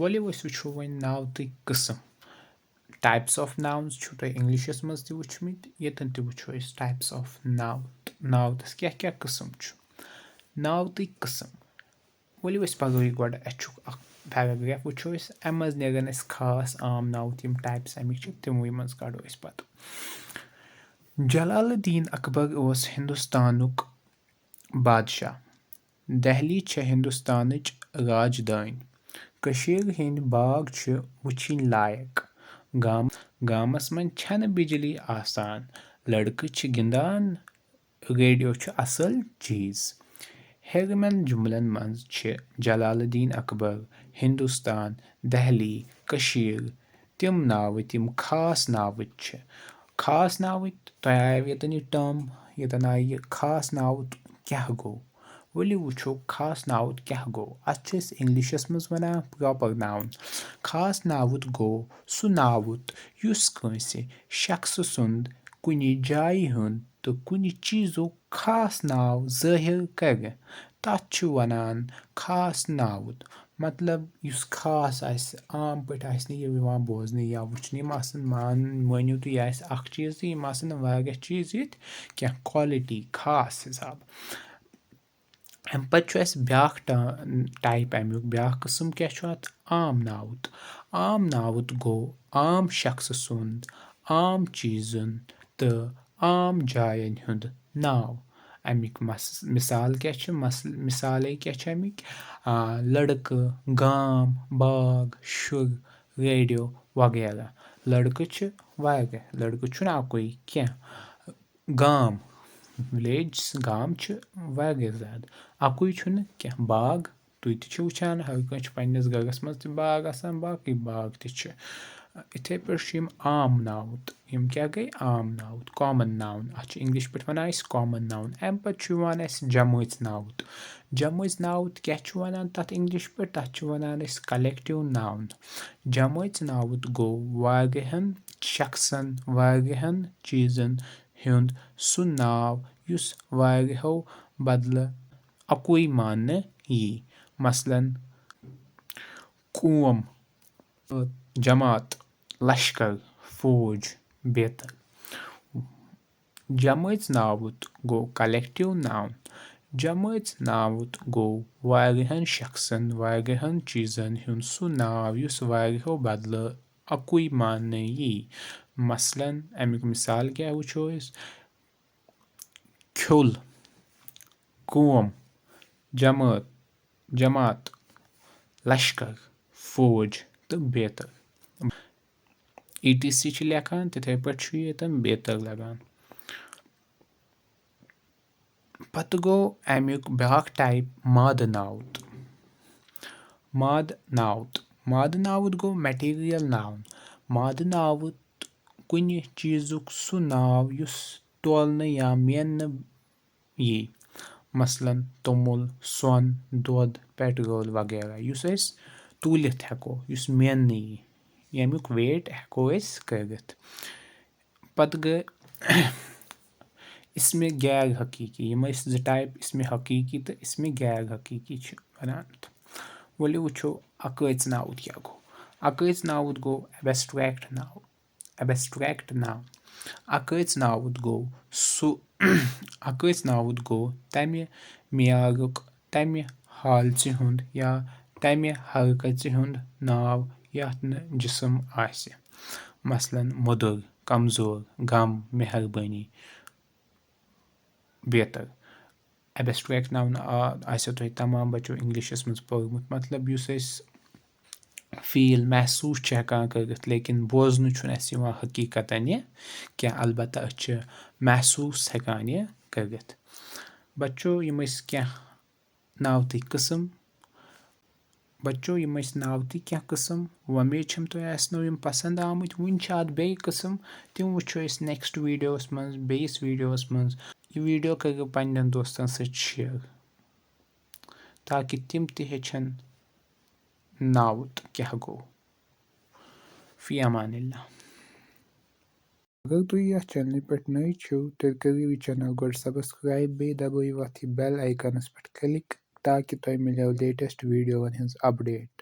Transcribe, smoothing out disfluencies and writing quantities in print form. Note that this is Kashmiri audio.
ولو أسۍ وٕچھو وۄنۍ ناوتٕکۍ قٕسم ٹایپس آف ناونز چھُو تۄہہِ اِنگلِشَس منٛز تہِ وٕچھمٕتۍ ییٚتٮ۪ن تہِ وٕچھو أسۍ ٹایپس آف ناوت ناوتَس کیٛاہ کیٛاہ قٕسم چھُ ناوتٕکۍ قٕسم ؤلِو أسۍ پَکو یہِ گۄڈٕ اَسہِ چھُ اکھ پیراگراف وٕچھو أسۍ اَمہِ منٛز نیرن اَسہِ خاص عام ناوت یِم ٹایپس اَمِکۍ چھِ تِموٕے منٛز کَڑو أسۍ پَتہٕ جلال الدیٖن اکبر اوس ہندوستانُک بادشاہ دہلی چھےٚ ہندوستانٕچ راجدٲنۍ کٔشیٖر ہٕنٛدۍ باغ چھِ وٕچھِنۍ لایق گامس منٛز چھنہٕ بجلی آسان لڑکہٕ چھِ گِنٛدان ریڈیو چھُ اصل چیٖز ہیٚرمٮ۪ن جملن منٛز چھِ جلال الدیٖن اکبر ہندوستان دہلی کٔشیٖر تِم ناوٕتۍ یِم خاص ناوٕتۍ چھِ خاص ناوٕتۍ تۄہہِ آیو ییٚتٮ۪ن یہِ ٹٲرم ییٚتٮ۪ن آیہِ یہِ خاص ناوُت کیٛاہ گوٚو ؤلِو وٕچھو خاص ناوُت کیٛاہ گوٚو اَتھ چھِ أسۍ اِنگلِشس منٛز وَنان پراپر ناوُن خاص ناوُت گوٚو سُہ ناوُت یُس کٲنٛسہِ شخصہٕ سُنٛد کُنہِ جایہِ ہُنٛد تہٕ کُنہِ چیٖزُک خاص ناو ظٲہِر کرِ تَتھ چھُ وَنان خاص ناوُت مطلب یُس خاص آسہِ عام پٲٹھۍ آسہِ نہٕ یہِ یِوان بوزنہٕ یا وٕچھنہٕ یِم آسن مٲنِو تُہۍ یہِ آسہِ اکھ چیٖز تہٕ یِم آسن نہٕ واریاہ چیٖز ییٚتہِ کینٛہہ کالٹی خاص حِساب اَمہِ پَتہٕ چھُ اَسہِ بیٛاکھ ٹایپ اَمیُک بیٛاکھ قٕسم کیٛاہ چھُ اَتھ عام ناوُت عام ناوُت گوٚو عام شخصہٕ سُنٛد عام چیٖزن تہٕ عام جاین ہُنٛد ناو اَمِکۍ مِثال کیٛاہ چھِ مِثالے کیٛاہ چھِ اَمِکۍ لڑکہٕ گام باغ شُر ریڈیو وغیرہ لڑکہٕ چھِ واریاہ لڑکہٕ چھُنہٕ اَکُے کینٛہہ گام وِلیج گام چھِ واریاہ زیادٕ اَکُے چھُنہٕ کینٛہہ باغ تُہۍ تہِ چھِو وٕچھان ہر کٲنٛسہِ چھُ پنٕنِس گرس منٛز تہِ باغ آسان باقٕے باغ تہِ چھِ یِتھٕے پٲٹھۍ چھُ یِم عام ناوُت یِم کیٛاہ گٔے عام ناوُت کامن ناوُن اَتھ چھِ اِنگلِش پٲٹھۍ وَنان أسۍ کامن ناوُن اَمہِ پَتہٕ چھُ یِوان اَسہِ جمٲژ ناوُت جمٲژ ناوُت کیٛاہ چھُ وَنان تَتھ اِنگلِش پٲٹھۍ تَتھ چھُ وَنان أسۍ کلیکٹِو ناوُن جمٲژ ناوُت گوٚو واریاہن شخصن واریاہن چیٖزن ہُنٛد سُہ ناو یُس واریاہو بدلہٕ اَکُے ماننہٕ یی مثلاً قوم جماعت لشکر فوج بیتر جمٲژ ناوُت گوٚو کلیکٹِو ناوُن جمٲژ ناوُت گوٚو واریاہن شخصن واریاہن چیٖزن ہُنٛد سُہ ناو یُس واریاہو بدلہٕ اَکُے ماننہٕ یی مثلاً اَمیُک مِثال کیٛاہ وٕچھو أسۍ کھیوٚل قوم جماعت لشکر فوج تہٕ بیتر ETC چھِ لیکھان تِتھٕے پٲٹھۍ چھُ ییٚتٮ۪ن بیتر لگان پتہٕ گوٚو اَمیُک بیٛاکھ ٹایپ مادٕ ناوُت مادٕ ناوُت گوٚو میٹیٖریل ناوُن مادٕ ناوُت کُنہِ چیٖزُک سُہ ناو یُس تولنہٕ یا میننہٕ یی مثلاً توٚمُل سۄن دۄد پیٹرول وغیرہ یُس أسۍ توٗلِتھ ہٮ۪کو یُس میننہٕ یی ییٚمیُک ویٹ ہٮ۪کو أسۍ کٔرِتھ پتہٕ گٔے اِسمِ غیر حقیٖقی یِم ٲسۍ زٕ ٹایپ اِسمِ حقیٖقی تہٕ اِسمِ غیر حقیٖقی چھِ وَنان ؤلِو وٕچھو اَکٲژ ناوُت کیٛاہ گوٚو اَکٲژ ناوُت گوٚو ایبسٹریکٹ ناو اَکٲژ ناوُت گوٚو اَکٲژ ناوُت گوٚو تَمہِ معیارُک تَمہِ حالژِ ہُنٛد یا تَمہِ حرکژِ ہُنٛد ناو یَتھ نہٕ جسم آسہِ مثلاً موٚدُر کمزور غم مہربٲنی بیتر ایبسٹریکٹ ناوُن آسیو تۄہہِ تمام بچو اِنگلِشس منٛز پوٚرمُت مطلب یُس أسۍ فیٖل محسوٗس چھِ ہٮ۪کان کٔرِتھ لیکِن بوزنہٕ چھُنہٕ اَسہِ یِوان حقیٖقتن یہِ کینٛہہ البتہ أسۍ چھِ محسوٗس ہٮ۪کان یہِ کٔرِتھ بچو یِم ٲسۍ کینٛہہ ناوتٕکۍ قٕسم وۄمید چھم تۄہہِ آسنو یِم پسنٛد آمٕتۍ وُنہِ چھِ اَتھ بیٚیہِ قٕسم تِم وٕچھو أسۍ نیکسٹ ویٖڈیوَس منٛز بیٚیِس ویٖڈیوَس منٛز یہِ ویٖڈیو کٔرِو پنٛنٮ۪ن دوستن سۭتۍ شِیر تاکہِ تِم تہِ ہیٚچھن ناوُت کیٛاہ گوٚو فی امان اللہ اگر تُہۍ یتھ چینلہِ پٮ۪ٹھ نٔے چھِو تیٚلہِ کٔرِو یہِ چینل گۄڈٕ سبسکرایب بیٚیہِ دبٲیِو اَتھ یہِ بیل آیکنس پٮ۪ٹھ کلِک تاکہِ تۄہہِ مِلیو لیٹسٹ ویٖڈیوون ہٕنٛز اپڈیٹ